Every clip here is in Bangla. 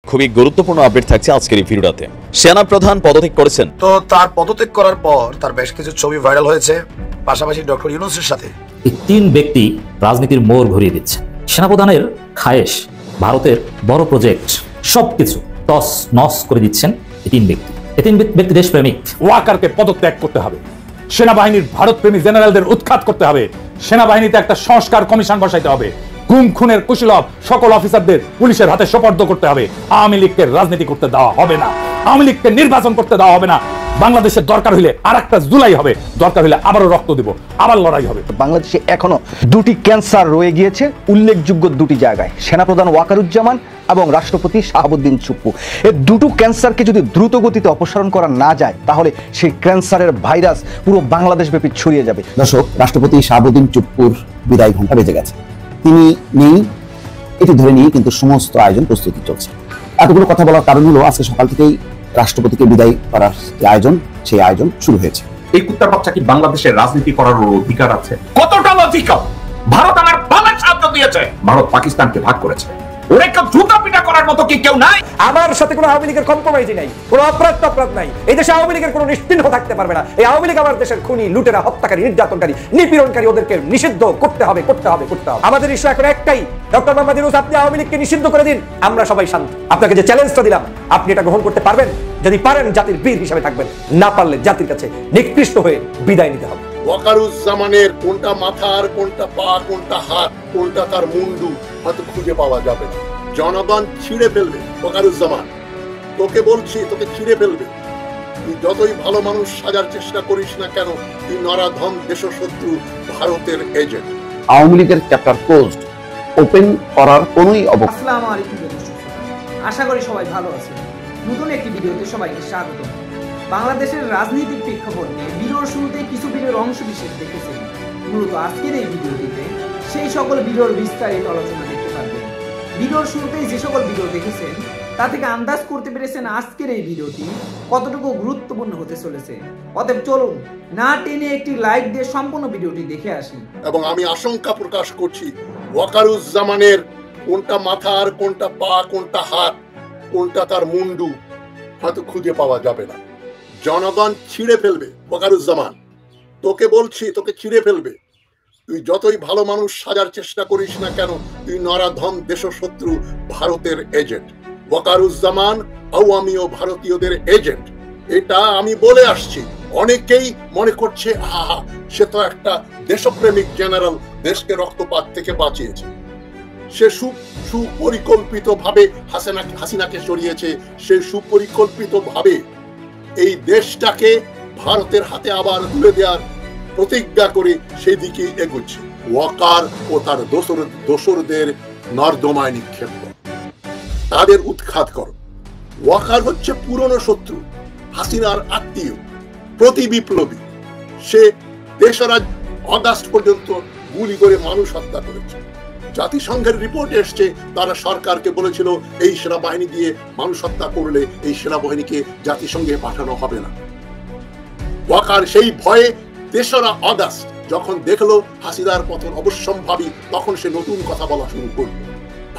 খুবই গুরুত্বপূর্ণ আপডেট থাকছে আজকের এই ভিডিওতে। সেনা প্রধান পদত্যাগ করেছেন। তো তার পদত্যাগ করার পর তার বেশ কিছু ছবি ভাইরাল হয়েছে, পাশাপাশি ডক্টর ইউনূসের সাথে। এই তিন ব্যক্তি রাজনীতির মোড় ঘুরিয়ে দিচ্ছে। সেনাপ্রধানের খায়েশ, ভারতের বড় প্রজেক্ট সবকিছু টস নস করে দিচ্ছেন এই তিন ব্যক্তি। এই তিন ব্যক্তি দেশপ্রেমিক। ওয়াকারকে পদত্যাগ করতে হবে, সেনাবাহিনীর ভারতপ্রেমী জেনারেলদের উৎখাত করতে হবে, সেনাবাহিনীতে একটা সংস্কার কমিশন বসাইতে হবে, গুম খুনের কুশলভ সকল অফিসারদের পুলিশের হাতে সোপর্দ করতে হবে। আওয়ামী লীগকে রাজনীতি করতে দেওয়া হবে না, আওয়ামী লীগকে নির্বাচন করতে দেওয়া হবে না। বাংলাদেশের দরকার হইলে আরেকটা জুলাই হবে, দরকার হইলে আবারও রক্ত দিব, আবার লড়াই হবে। বাংলাদেশে এখনো দুটি ক্যান্সার রয়ে গিয়েছে উল্লেখযোগ্য দুটি জায়গায়, সেনাপ্রধান ওয়াকারুজ্জামান এবং রাষ্ট্রপতি শাহাবুদ্দিন চুপ্পু। এই দুটো ক্যান্সারকে যদি দ্রুত গতিতে অপসারণ করা না যায় তাহলে সেই ক্যান্সারের ভাইরাস পুরো বাংলাদেশ ব্যাপী ছড়িয়ে যাবে। দর্শক, রাষ্ট্রপতি শাহাবুদ্দিন চুপ্পুর বিদায় ঘণ্টা বেজে গেছে। তিনি নেই এটি ধরে নিয়ে কিন্তু সমস্ত আয়োজন প্রস্তুতি চলছে। এতগুলো কথা বলার কারণ হলো আজকে সকাল থেকেই রাষ্ট্রপতিকে বিদায় করার যে আয়োজন, সেই আয়োজন শুরু হয়েছে। এই কুত্তার বাচ্চা কি বাংলাদেশের রাজনীতি করার অধিকার আছে? কতটা লজিক্যাল! ভারত আমার বাবার সাহায্য দিয়েছে, ভারত পাকিস্তানকে ভাগ করেছে, ওরে কেউ জুতা পিটা করার মতো কি কেউ নাই? আমার সাথে কোনো আওয়ামী লীগের কম্প্রোমাইজই নাই, কোনো অপরাধ নাই। এই দেশে আওয়ামী লীগের কোনো নিশ্চিহ্ন থাকতে পারবে না। এই আওয়ামী লীগ আমার দেশের খুনি, লুটেরা, হত্যাকারী, নির্যাতনকারী, নিপীড়নকারী, ওদেরকে নিষিদ্ধ করতে হবে। আমাদের ইস্যু এখন একটাই, ডক্টর মোহাম্মদ ইউনূস আপনি আওয়ামী লীগকে নিষিদ্ধ করে দিন, আমরা সবাই শান্ত। আপনাকে যে চ্যালেঞ্জটা দিলাম আপনি এটা গ্রহণ করতে পারবেন? যদি পারেন জাতির বীর হিসেবে থাকবেন, না পারলে জাতির কাছে নিকৃষ্ট হয়ে বিদায় নিতে হবে। ওয়াকারুজ্জামানের কোনটা মাথা আর কোনটা পা, কোনটা হাত, কোনটা তার মুন্ডু হয়তো খুঁজে পাওয়া যাবে না। জনগণ ছিঁড়ে ফেলবে। ওয়াকারুজ্জামান, তোকে বলছি, তোকে ছিঁড়ে ফেলবে। তুই যতই ভালো মানুষ সাজার চেষ্টা করিস না কেন, তুই নরাধম দেশশত্রু ভারতের এজেন্ট। আওয়ামী লীগের চ্যাপ্টার ক্লোজড, ওপেন করার কোনোই অবকাশ। আসসালামু আলাইকুম দর্শক, আশা করি সবাই ভালো আছেন। নতুন একটি ভিডিওতে সবাইকে স্বাগত। বাংলাদেশের রাজনৈতিক প্রেক্ষাপট নিয়ে ভিডিওর শুরুতে কিছু ভিডিওর অংশ বিশেষ দেখেছেন। মূলত আজকের এই ভিডিওটিতে সেই সকল ভিডিওর বিস্তারিত আলোচনা দেখতে পারবেন। ভিডিওর শুরুতেই যে সকল ভিডিও দেখেছেন তা থেকে আন্দাজ করতে পেরেছেন আজকের এই ভিডিওটি কতটুকু গুরুত্বপূর্ণ হতে চলেছে। অতএব চলুন না টেনে একটি লাইক দিয়ে সম্পূর্ণ ভিডিওটি দেখে আসি। এবং আমি আশঙ্কা প্রকাশ করছি, ওয়াকারুজ্জামানের কোনটা মাথা আর কোনটা পা, কোনটা হাত, কোনটা তার মুন্ডু হয়তো খুঁজে পাওয়া যাবে না। জনগণ ছিঁড়ে ফেলবে। ওয়াকারুজ্জামান, তোকে বলছি, তোকে ছিঁড়ে ফেলবে। তুই যতই ভালো মানুষ সাজার চেষ্টা করিস না কেন, তুই নরাধম দেশশত্রু ভারতের এজেন্ট। ওয়াকারুজ্জামান আওয়ামী ও ভারতীয়দের এজেন্ট, এটা আমি বলে আসছি। অনেকেই মনে করছে সে তো একটা দেশপ্রেমিক জেনারেল, দেশকে রক্তপাত থেকে বাঁচিয়েছে। সে সুপরিকল্পিত ভাবে হাসিনাকে সরিয়েছে। সে সুপরিকল্পিত ভাবে এই দেশটাকে ভারতের হাতে আবার তুলে দেওয়ার প্রতিজ্ঞা করে সেই দিকে এগোচ্ছে। ওয়াকার ও তার দোসরদের নর্দমায় নিক্ষেপ কর, তাদের উৎখাত করো। ওয়াকার হচ্ছে পুরনো শত্রু, হাসিনার আত্মীয়, প্রতি বিপ্লবী। সে 3রা আগস্ট পর্যন্ত গুলি করে মানুষ হত্যা করেছে। জাতিসংঘের রিপোর্ট এসছে, তারা সরকারকে বলেছিল এই সেনাবাহিনী দিয়ে মানুষ হত্যা করলে এই সেনাবাহিনীকে জাতিসংঘে পাঠানো হবে না। ওয়াকার সেই ভয়ে 3রা আগস্ট যখন দেখলো হাসিনার পতন অবশ্যম্ভাবী, তখন সে নতুন কথা বলা শুরু করলো।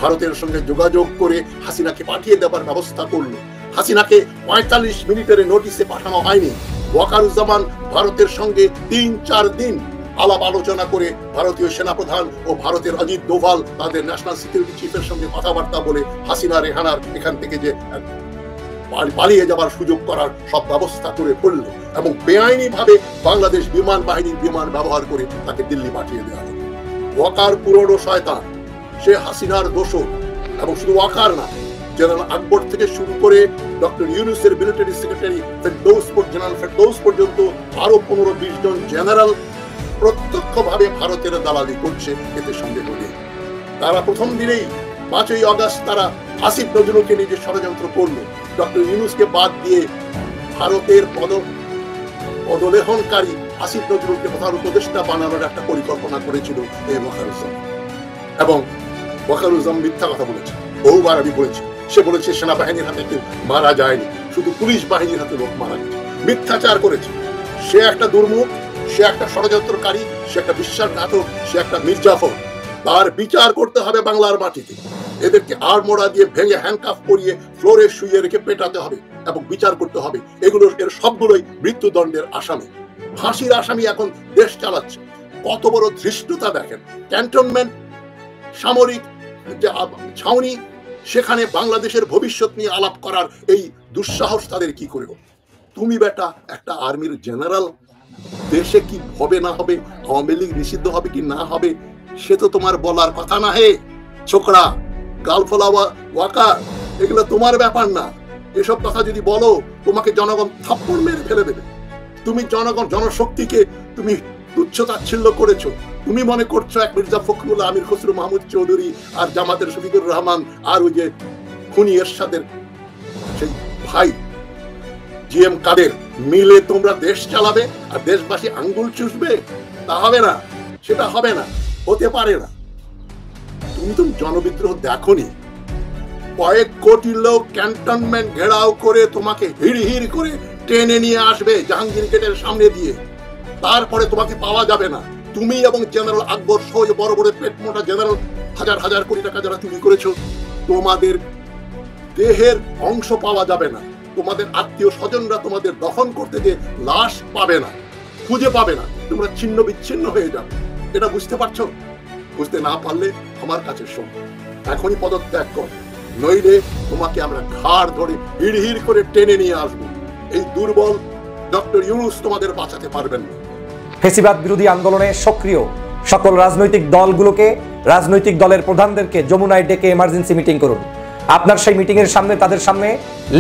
ভারতের সঙ্গে যোগাযোগ করে হাসিনাকে পাঠিয়ে দেওয়ার ব্যবস্থা করলো। হাসিনাকে 45 মিনিটের নোটিশে পাঠানো হয়নি। ওয়াকারুজ্জামান ভারতের সঙ্গে 3-4 দিন আলাপ আলোচনা করে ভারতীয় সেনাপ্রধান ও ভারতের অজিত দোভাল তাদের ন্যাশনাল সিকিউরিটি চিফের সঙ্গে কথাবার্তা বলে হাসিনা রেহানার এখান থেকে যে পালিয়ে যাবার সুযোগ করার সব ব্যবস্থা করে ফেলল এবং বেআইনি ভাবে বাংলাদেশ বিমান বাহিনীর বিমান ব্যবহার করে তাকে দিল্লি পাঠিয়ে দেওয়া হলো। ওয়াকার পুরনো শয়তান, সে হাসিনার দোষর। এবং শুধু ওয়াকার না, জেনারেল আকবর থেকে শুরু করে ডক্টর ইউনূসের মিলিটারি সেক্রেটারি জেনারেল ফেরদৌস পর্যন্ত আরো 15-20 জন জেনারেল প্রত্যক্ষভাবে ভারতের দালালি করছে, এতে সন্দেহ নেই। তারা প্রথম দিনেই 5ই আগস্ট তারা আসিফ নজরুলকে নিয়ে যে ষড়যন্ত্র করলো, ডক্টর ইউনূসকে বাদ দিয়ে ভারতের পদলেহনকারী আসিফ নজরুলকে প্রধান উপদেষ্টা বানানোর একটা পরিকল্পনা করেছিল এই ওয়াকারুজ্জামান। এবং ওয়াকারুজ্জামান মিথ্যা কথা বলেছে, বহুবার আমি বলেছি। সে বলেছে সেনাবাহিনীর হাতে কেউ মারা যায়নি, শুধু পুলিশ বাহিনীর হাতে লোক মারা গেছে। মিথ্যাচার করেছে। সে একটা দুর্মুখ, সে একটা ষড়যন্ত্রকারী, সে একটা বিশ্বাসঘাতক, সে একটা মির্জাফর। তার বিচার করতে হবে বাংলার মাটিতে। এদেরকে আড়মোড়া দিয়ে ভেঙে হ্যান্ডকাফ করিয়ে ফ্লোরে শুইয়ে রেখে পেটাতে হবে এবং বিচার করতে হবে। এগুলো এর সবগুলোই মৃত্যুদণ্ডের আসামি, ফাঁসির আসামি এখন দেশ চালাচ্ছে। কত বড় ধৃষ্টতা দেখেন! ক্যান্টনমেন্ট সামরিক ছাউনি, সেখানে বাংলাদেশের ভবিষ্যৎ নিয়ে আলাপ করার এই দুঃসাহস তাদের কি করে? তুমি বেটা একটা আর্মির জেনারেল, দেশে কি হবে না হবে, আওয়ামী লীগ নিষিদ্ধ হবে কি না হবে, সে তো তোমার বলার কথা না। হে ছোকরা, গালফলা ওয়াকার, এগুলো তোমার ব্যাপার না। এসব কথা যদি বলো তোমাকে জনগণ থাপ্পড় মেরে ফেলে দেবে। তুমি জনশক্তিকে তুমি তুচ্ছ-তাচ্ছিল্য করেছো। তুমি মনে করছো এক মির্জা ফখরুল, আমির খসরু মাহমুদ চৌধুরী আর জামাতের শফিকুর রহমান আর ওই যে খুনি এরশাদের সেই ভাই জিএম কাদের মিলে তোমরা দেশ চালাবে আর দেশবাসী আঙ্গুল চুষবে? তা হবে না, সেটা হবে না, হতে পারে না। তুমি তো জনবিদ্রোহ দেখোনি। কয়েক কোটি লোক ক্যান্টনমেন্ট ঘেরাও করে তোমাকে হিড় করে টেনে নিয়ে আসবে জাহাঙ্গীর গেটের সামনে দিয়ে। তারপরে তোমাকে পাওয়া যাবে না। তুমি এবং জেনারেল আকবর সহ বড় বড় পেট মোটা জেনারেল হাজার হাজার কোটি টাকা যারা চুরি করেছো, তোমাদের দেহের অংশ পাওয়া যাবে না। তোমাদের আত্মীয় স্বজনরা তোমাদের দফন করতে যে লাশ পাবে না, খুঁজে পাবে না। তোমরা ছিন্ন বিচ্ছিন্ন হয়ে যাবে। এটা বুঝতে পারছো? বুঝতে না পারলে আমার কাছে শোন, এখনই পদত্যাগ কর, নইলে তোমাকে আমরা ঘাড় ধরে হিড় করে টেনে নিয়ে আসবো। এই দুর্বল ডক্টর ইউনূস তোমাদের বাঁচাতে পারবেন না। ফেসিবাদ বিরোধী আন্দোলনে সক্রিয় সকল রাজনৈতিক দলগুলোকে, রাজনৈতিক দলের প্রধানদেরকে যমুনায় ডেকে এমার্জেন্সি মিটিং করুন। আপনার সেই মিটিং এর সামনে তাদের সামনে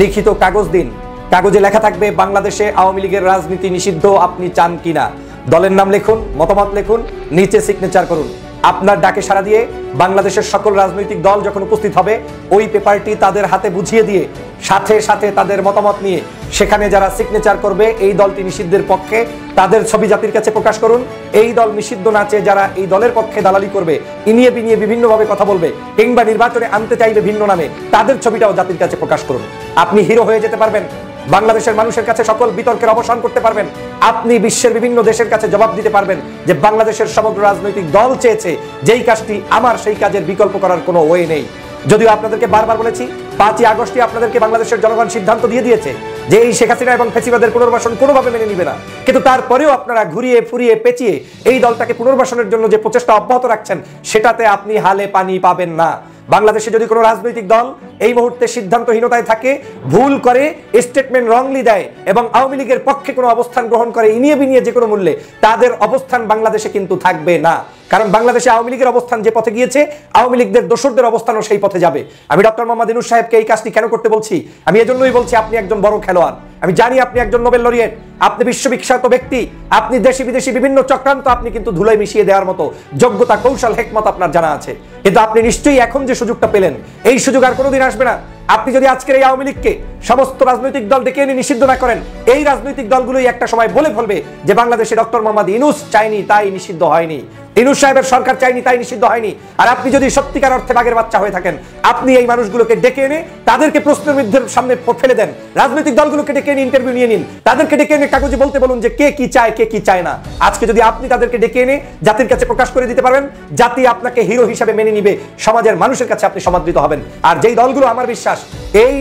লিখিত কাগজ দিন। কাগজে লেখা থাকবে বাংলাদেশে আওয়ামী লীগের রাজনীতি নিষিদ্ধ আপনি চান কিনা। দলের নাম লিখুন, মতামত লিখুন, নিচে সিগনেচার করুন। আপনার ডাকে সাড়া দিয়ে বাংলাদেশের সকল রাজনৈতিক দল যখন উপস্থিত হবে, ওই পেপারটি তাদের হাতে বুঝিয়ে দিয়ে সাথে সাথে তাদের মতামত নিয়ে সেখানে যারা সিগনেচার করবে এই দলটি নিষিদ্ধের পক্ষে, তাদের ছবি জাতির কাছে প্রকাশ করুন। এই দল নিষিদ্ধ না চেয়ে যারা এই দলের পক্ষে দালালি করবে, ইনিয়ে বিনিয়ে বিভিন্নভাবে কথা বলবে কিংবা নির্বাচনে আনতে চাইবে ভিন্ন নামে, তাদের ছবিটাও জাতির কাছে প্রকাশ করুন। আপনি হিরো হয়ে যেতে পারবেন। বাংলাদেশের মানুষের কাছে সকল বিতর্কের অবসান করতে পারবেন। আপনি বিশ্বের বিভিন্ন দেশের কাছে জবাব দিতে পারবেন যে বাংলাদেশের সমগ্র রাজনৈতিক দল চেয়েছে যেই কাজটি আমার, সেই কাজের বিকল্প করার কোনো ওয়ে নেই। যদিও আপনাদেরকে বারবার বলেছি, 5ই আগস্টে আপনাদেরকে বাংলাদেশের জনগণ সিদ্ধান্ত দিয়ে দিয়েছে যে এই শেখ হাসিনা এবং ফ্যাসিবাদের পুনর্বাসন কোনোভাবে মেনে নিবে না। কিন্তু তারপরেও আপনারা ঘুরিয়ে ফুরিয়ে পেঁচিয়ে এই দলটাকে পুনর্বাসনের জন্য যে প্রচেষ্টা অব্যাহত রাখছেন, সেটাতে আপনি হালে পানি পাবেন না। বাংলাদেশে যদি কোনো রাজনৈতিক দল এই মুহূর্তে সিদ্ধান্তহীনতায় থাকে, ভুল করে, স্টেটমেন্ট রংলি দেয় এবং আওয়ামী লীগের পক্ষে কোনো অবস্থান গ্রহণ করে ইনিয়ে বিনিয়ে যে কোনো মূল্যে, তাদের অবস্থান বাংলাদেশে কিন্তু থাকবে না। কারণ বাংলাদেশে আওয়ামী লীগের অবস্থান যে পথে গিয়েছে, আওয়ামী লীগদের দোসরদের অবস্থানও সেই পথে যাবে। আমি ডক্টর মোহাম্মদ ইউনূস সাহেবকে এই কাজটি কেন করতে বলছি? আমি এজন্যই বলছি, আপনি একজন বড় খেলোয়াড়। আমি জানি আপনি একজন নোবেল লরিয়েট, আপনি বিশ্ববিখ্যাত ব্যক্তি, আপনি দেশি বিদেশি বিভিন্ন চক্রান্ত আপনি কিন্তু ধুলোয় মিশিয়ে দেওয়ার মতো যোগ্যতা, কৌশল, হেকমত আপনার জানা আছে। কিন্তু আপনি নিশ্চয়ই এখন যে সুযোগটা পেলেন, এই সুযোগ আর কোনোদিন আসবে না। আপনি যদি আজকের এই আওয়ামী লীগকে সমস্ত রাজনৈতিক দল ডেকে এনে নিষিদ্ধ না করেন, এই রাজনৈতিক দলগুলোই একটা সময় বলে ফেলবে যে বাংলাদেশে ডক্টর মোহাম্মদ ইউনূস চাইনি তাই নিষিদ্ধ হয়নি, ইউনূস সাহেবের সরকার চাইনি তাই নিষিদ্ধ হয়নি। আর আপনি যদি সত্যিকার অর্থে বাঘের বাচ্চা হয়ে থাকেন, আপনি এই মানুষগুলোকে ডেকে এনে তাদেরকে প্রশ্নের মধ্যে সামনে ফেলে দেন। রাজনৈতিক দলগুলোকে ডেকে এনে ইন্টারভিউ নিয়ে নিন, তাদেরকে ডেকে এনে কাগজে বলতে বলুন যে কে কি চায়, কে কি চায় না। আজকে যদি আপনি তাদেরকে ডেকে এনে জাতির কাছে প্রকাশ করে দিতে পারেন, জাতি আপনাকে হিরো হিসেবে মেনে নিবে, সমাজের মানুষের কাছে আপনি সমাদৃত হবেন। আর যেই দলগুলো আমার বিশ্বাস এই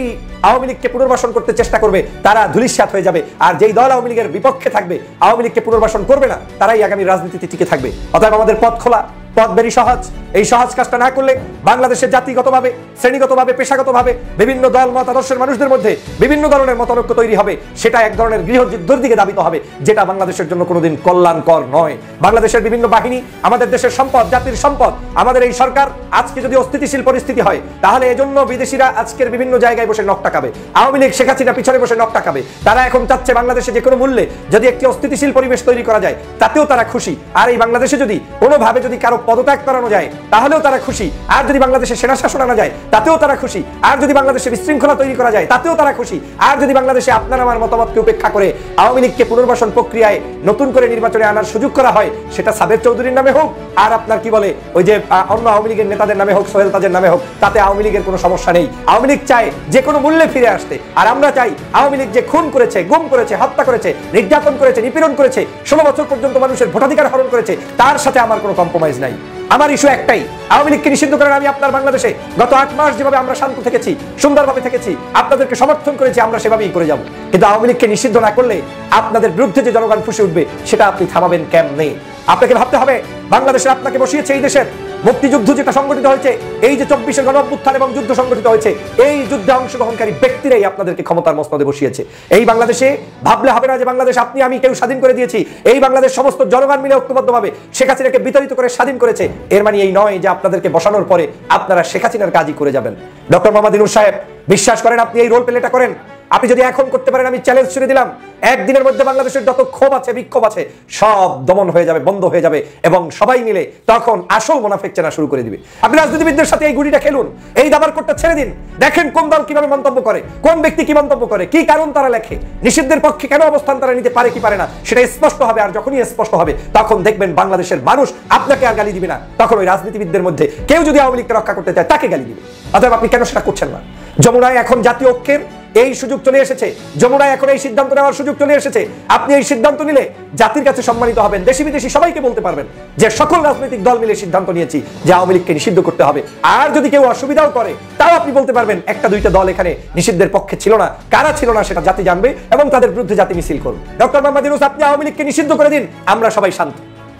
আওয়ামী লীগকে পুনর্বাসন করতে চেষ্টা করবে, তারা ধূলিসাৎ হয়ে যাবে। আর যেই দল আওয়ামী লীগের বিপক্ষে থাকবে, আওয়ামী লীগকে পুনর্বাসন করবে না, তারাই আগামী রাজনীতিতে টিকে থাকবে। অতএব আমাদের পথ খোলা, পথ বেরি সহজ। এই সহজ কাজটা না করলে বাংলাদেশের জাতিগতভাবে, শ্রেণীগতভাবে, পেশাগতভাবে বিভিন্ন দল মত আদর্শের মানুষদের মধ্যে বিভিন্ন ধরনের মতানৈক্য তৈরি হবে। সেটা এক ধরনের গৃহযুদ্ধের দিকে ধাবিত হবে, যেটা বাংলাদেশের জন্য কোনোদিন কল্যাণকর নয়। বাংলাদেশের বিভিন্ন বাহিনী আমাদের দেশের সম্পদ, জাতির সম্পদ। আমাদের এই সরকার আজকে যদি অস্থিতিশীল পরিস্থিতি হয়, তাহলে এজন্য বিদেশিরা আজকের বিভিন্ন জায়গায় বসে নখ টাকাবে। আওয়ামী লীগ, শেখ হাসিনা পিছনে বসে নখ টাকাবে। তারা এখন চাচ্ছে বাংলাদেশে যে কোনো মূল্যে যদি একটি অস্থিতিশীল পরিবেশ তৈরি করা যায়, তাতেও তারা খুশি। আর এই বাংলাদেশে যদি কোনোভাবে যদি কারো পদত্যাগ করানো যায়, তাহলেও তারা খুশি। আর যদি বাংলাদেশে সেনা শাসন আনা যায়, তাতেও তারা খুশি। আর যদি বাংলাদেশে বিশৃঙ্খলা তৈরি করা যায়, তাতেও তারা খুশি। আর যদি বাংলাদেশে আপনার আমার মতামতকে উপেক্ষা করে আওয়ামী লীগকে পুনর্বাসন প্রক্রিয়ায় নতুন করে নির্বাচনে আনার সুযোগ করা হয়, সেটা সাবের চৌধুরীর নামে হোক আর আপনার কি বলে ওই যে অন্য আওয়ামী লীগের নেতাদের নামে হোক, সোহেল তাজের নামে হোক, তাতে আওয়ামী লীগের কোনো সমস্যা নেই। আওয়ামী লীগ চায় যে কোনো মূল্যে ফিরে আসতে। আর আমরা চাই আওয়ামী লীগ যে খুন করেছে, গুম করেছে, হত্যা করেছে, নির্যাতন করেছে, নিপীড়ন করেছে, 16 বছর পর্যন্ত মানুষের ভোটাধিকার হরণ করেছে, তার সাথে আমার কোনো কম্প্রোমাইজ নাই। আমার ইস্যু একটাই, আওয়ামী লীগকে নিষিদ্ধ করেন। আমি আপনার বাংলাদেশে গত 8 মাস যেভাবে আমরা শান্ত থেকেছি, সুন্দরভাবে থেকেছি, আপনাদেরকে সমর্থন করেছি, আমরা সেভাবেই করে যাব। কিন্তু আওয়ামী লীগকে নিষিদ্ধ না করলে আপনাদের বিরুদ্ধে যে জনগণ ফুঁসে উঠবে সেটা আপনি থামাবেন কেমনে? আপনাকে ভাবতে হবে, বাংলাদেশে আপনাকে বসিয়েছে এই দেশের মুক্তিযুদ্ধ যেটা সংগঠিত হয়েছে, এই যে 24-এর গণঅভ্যুত্থান এবং যুদ্ধ সংগঠিত হয়েছে, এই যুদ্ধে অংশগ্রহণকারী ব্যক্তিরাই আপনাদেরকে ক্ষমতার মসনদে বসিয়েছে। এই বাংলাদেশে ভাবলে হবে না যে বাংলাদেশ আপনি আমি কেউ স্বাধীন করে দিয়েছি। এই বাংলাদেশ সমস্ত জনগণ মিলে ঐক্যবদ্ধভাবে শেখ হাসিনাকে বিতাড়িত করে স্বাধীন করেছে। এর মানে এই নয় যে আপনাদেরকে বসানোর পরে আপনারা শেখ হাসিনার কাজই করে যাবেন। ডক্টর মোহাম্মদ ইউনূস সাহেব, বিশ্বাস করেন আপনি এই রোল প্লেটা করেন। আপনি যদি এখন করতে পারেন, আমি চ্যালেঞ্জ ছুড়ে দিলাম, একদিনের মধ্যে বাংলাদেশের যত ক্ষোভ আছে, বিক্ষোভ আছে, সব দমন হয়ে যাবে, বন্ধ হয়ে যাবে এবং সবাই মিলে তখন আসল মুনাফিক চেনা শুরু করে দিবে। আপনি রাজনীতিবিদদের সাথে এই গুলিটা খেলুন, এই দাবার কোটটা ছেড়ে দিন, দেখেন কোন দল কিভাবে মন্তব্য করে, কোন ব্যক্তি কি মন্তব্য করে, কি কারণ তারা লেখে, নিষিদ্ধের পক্ষে কেন অবস্থান তারা নিতে পারে কি পারে না, সেটা স্পষ্ট হবে। আর যখনই স্পষ্ট হবে তখন দেখবেন বাংলাদেশের মানুষ আপনাকে আর গালি দিবে না, তখন ওই রাজনীতিবিদদের মধ্যে কেউ যদি আওয়ামী লীগকে রক্ষা করতে চায় তাকে গালি দিবে। অতএব আপনি কেন সেটা করছেন না? যমুনায় এখন জাতীয় ঐক্যের এই সুযোগ চলে এসেছে, যমুনায় এখন এই সিদ্ধান্ত নেওয়ার সুযোগ চলে এসেছে। আপনি এই সিদ্ধান্ত নিলে জাতির কাছে সম্মানিত হবেন, দেশি বিদেশি সবাইকে বলতে পারবেন যে সকল রাজনৈতিক দল মিলে সিদ্ধান্ত নিয়েছি যে আওয়ামী লীগকে নিষিদ্ধ করতে হবে। আর যদি কেউ অসুবিধাও করে তাও আপনি বলতে পারবেন একটা দুইটা দল এখানে নিষিদ্ধের পক্ষে ছিল না, কারা ছিল না সেটা জাতি জানবে এবং তাদের বিরুদ্ধে জাতি মিছিল করবে। ডক্টর মোহাম্মদ ইউনূস, আপনি আওয়ামী লীগকে নিষিদ্ধ করে দিন, আমরা সবাই শান্ত।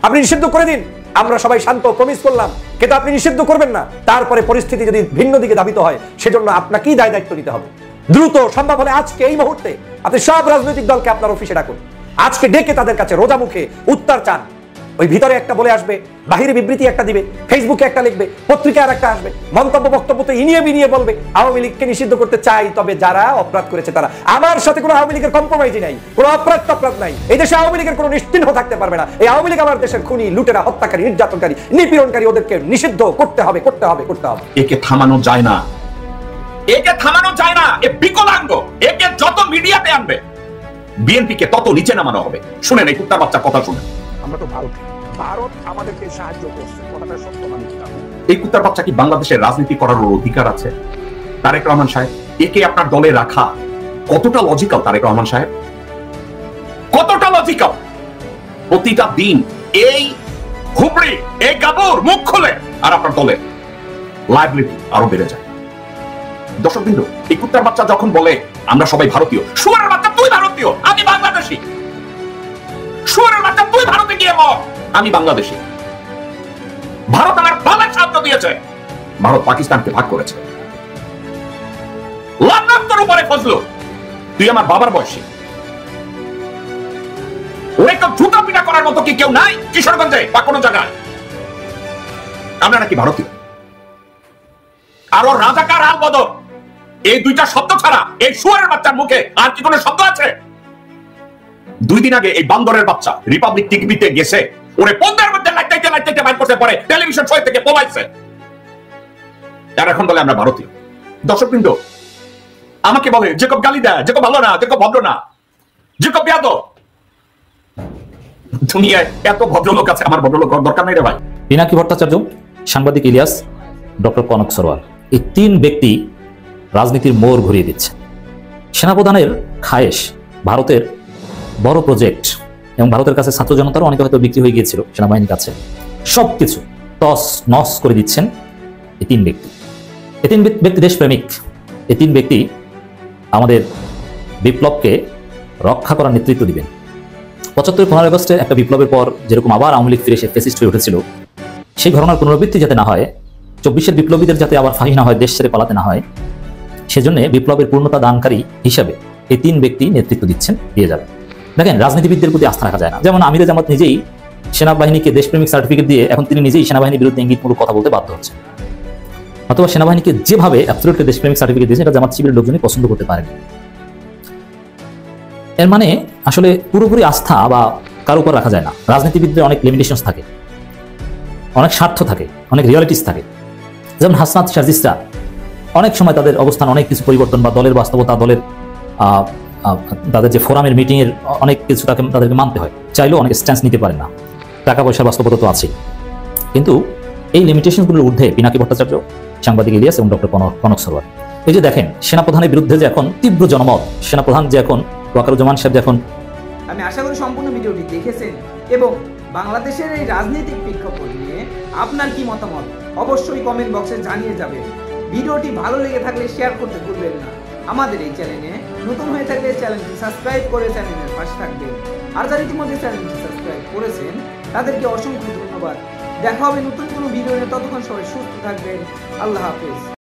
আপনি নিষিদ্ধ করে দিন, আমরা সবাই শান্ত, প্রমিস করলাম। কিন্তু আপনি নিষিদ্ধ করবেন না, তারপরে পরিস্থিতি যদি ভিন্ন দিকে ধাবিত হয় সেজন্য আপনাকেই দায় দায়িত্ব নিতে হবে। দ্রুত সম্ভব হলে আজকে এই মুহূর্তে আপনি সব রাজনৈতিক দলকে আপনার অফিসে ডাকুন, আজকে ডেকে তাদের কাছে রোজা মুখে উত্তর চান। ওই ভিতরে একটা বলে আসবে, বাহিরে বিবৃতি একটা দিবে, ফেসবুকে একটা লিখবে, পত্রিকায় আর একটা আসবে, মন্তব্য বক্তব্যতে ইনিয়ে বিনিয়ে বলবে আওয়ামী লীগকে নিষিদ্ধ করতে চাই, তবে যারা অপরাধ করেছে তারা। আমার সাথে কোনো আওয়ামী লীগের কম্প্রোমাইজই নাই, কোনো অপরাধ নাই। এই দেশে আওয়ামী লীগের কোনো নিশ্চিহ্ন থাকতে পারবে না। এই আওয়ামী লীগ আমার দেশের খুনি, লুটেরা, হত্যাকারী, নির্যাতনকারী, নিপীড়নকারী, ওদেরকে নিষিদ্ধ করতে হবে, করতে হবে, করতে হবে। একে থামানো যায় না, একে থামানো যায় না। এ বিকলাঙ্গ, একে যত মিডিয়াতে আনবে বিএনপিকে তত নিচে নামানো হবে। শুনেন এই কুত্তার বাচ্চার কথা শুনেন। আমরা তো ভারত আমাদেরকে সাহায্য করছে, কথাটা সত্য মানতে হবে। এই কুত্তার বাচ্চা কি বাংলাদেশের রাজনীতি করার অধিকার আছে? তারেক রহমান সাহেব, একে আপনার দলে রাখা কতটা লজিক্যাল? তারেক রহমান সাহেব, কতটা লজিক্যাল? প্রতিটা দিন এই হুবড়ি, এই গাবর মুখ খোলে আর আপনার দলে লায়াবিলিটি আরো বেড়ে যায়। দর্শক বিন্দু, এই কুত্তার বাচ্চা যখন বলে আমরা সবাই ভারতীয়, শুয়ারের বাচ্চা তুই ভারতীয়, আমি বাংলাদেশী। শুয়ারের বাচ্চা তুই ভারতে গিয়ে মর, আমি বাংলাদেশী। ভারত আমার বাবার সাহায্য দিয়েছে, ভারত পাকিস্তানকে ভাগ করেছে। লাখ তোর উপরে ফজলো, তুই আমার বাবার বয়সী। ওরে তো জুতা পিটা করার মতো কি কেউ নাই কিশোরগঞ্জে বা কোনো জায়গায়? আমরা নাকি ভারতীয়? আরো রাজাকার আল বদর, এই দুইটা শব্দ ছাড়া এই শুয়ারের বাচ্চার মুখে আর কি কোনো শব্দ আছে? 2 দিন আগে এই বান্দরের বাচ্চা রিপাবলিক টিভিতে গেছে, ওরে পন্দের মধ্যে লাইটাইতে বাইর করতে পারে, টেলিভিশন শো থেকে পলাইছে। আর এখন বলে আমরা ভারতীয়। দর্শকবৃন্দ, আমাকে বলে জেকব গালি দেয়, জেকব ভালো না, জেকব ভদ্র না, জেকব বেয়াদব। দুনিয়ায় এত ভদ্রলোক আছে, আমার ভদ্রলোক দরকার নেই রে ভাই। পিনাকি ভট্টাচার্য, সাংবাদিক ইলিয়াস, ডক্টর কনক সরোয়ার, এই 3 ব্যক্তি রাজনীতির মোড় ঘুরিয়ে দিচ্ছে। সেনাপ্রধানের খায়েশ ভারতের বড় প্রজেক্ট এবং ভারতের কাছে ছাত্র জনতারও অনেকে হয়তো বিক্রি হয়ে গিয়েছিল সেনাবাহিনীর কাছে, সবকিছু তস নস করে দিচ্ছেন এই 3 ব্যক্তি। এই 3 ব্যক্তি দেশপ্রেমিক। এই 3 ব্যক্তি আমাদের বিপ্লবকে রক্ষা করার নেতৃত্ব দিবেন। 75-15 আগস্টে একটা বিপ্লবের পর যেরকম আবার আওয়ামী লীগ ফিরে এসে ফ্যাসিস্ট হয়ে উঠেছিল, সেই ঘটনার পুনরাবৃত্তি যাতে না হয়, 24-এর বিপ্লবীদের যাতে আবার ফাঁসি না হয়, দেশ ছেড়ে পালাতে না হয়, সেজন্য বিপ্লবের পূর্ণতা দানকারী হিসাবে এই 3 ব্যক্তি নেতৃত্ব দিচ্ছেন, দিয়ে যাবে। দেখেন, রাজনীতিবিদদের প্রতি আস্থা রাখা যায় না। যেমন আমিরে জামাত নিজেই সেনাবাহিনীকে দেশপ্রেমিক সার্টিফিকেট দিয়ে এখন তিনি নিজেই সেনাবাহিনীর বিরুদ্ধে ইঙ্গিতমূলক কথা বলতে বাধ্য হচ্ছে। অথবা সেনাবাহিনীকে যেভাবে অ্যাবসলিউটলি দেশপ্রেমিক সার্টিফিকেট দিয়েছে, এটা জামাত শিবিরের লোকজনই পছন্দ করতে পারেনি। এর মানে আসলে পুরোপুরি আস্থা বা কারো উপর রাখা যায় না। রাজনীতিবিদদের অনেক লিমিটেশনস থাকে, অনেক স্বার্থ থাকে, অনেক রিয়ালিটিস থাকে। যেমন হাসনাত শারজিস্তা, অনেক সময় তাদের অবস্থান অনেক কিছু পরিবর্তন বা দলের বাস্তবতা, দলের তাদের যে ফোরামের মিটিংয়ের অনেক কিছু তাদেরকে মানতে হয়, চাইলেও অনেক স্ট্যান্স নিতে পারে না। টাকা পয়সার বাস্তবতা তো আছেই, কিন্তু এই লিমিটেশনগুলোর ঊর্ধ্বে পিনাকি ভট্টাচার্য, সাংবাদিক ইলিয়াস এবং ডক্টর কনক সরোয়ার। এই যে দেখেন, সেনাপ্রধানের বিরুদ্ধে যে এখন তীব্র জনমত, সেনাপ্রধান যে এখন ওয়াকারুজ্জামান সাহেব যে এখন, আমি আশা করি সম্পূর্ণ ভিডিওটি দেখেছেন এবং বাংলাদেশের এই রাজনৈতিক প্রেক্ষাপট নিয়ে আপনার কি মতামত অবশ্যই কমেন্ট বক্সে জানিয়ে যাবেন। ভিডিওটি ভালো লেগে থাকলে শেয়ার করতে ভুলবেন না। আমাদের এই চ্যানেলে নতুন হয়ে থাকলে চ্যানেলটি সাবস্ক্রাইব করে চ্যানেলের পাশে থাকবেন। আর যারা ইতিমধ্যে চ্যানেলটি সাবস্ক্রাইব করেছেন তাদেরকে অসংখ্য ধন্যবাদ। দেখা হবে নতুন কোনো ভিডিও নিয়ে, ততক্ষণ সবাই সুস্থ থাকবেন। আল্লাহ হাফেজ।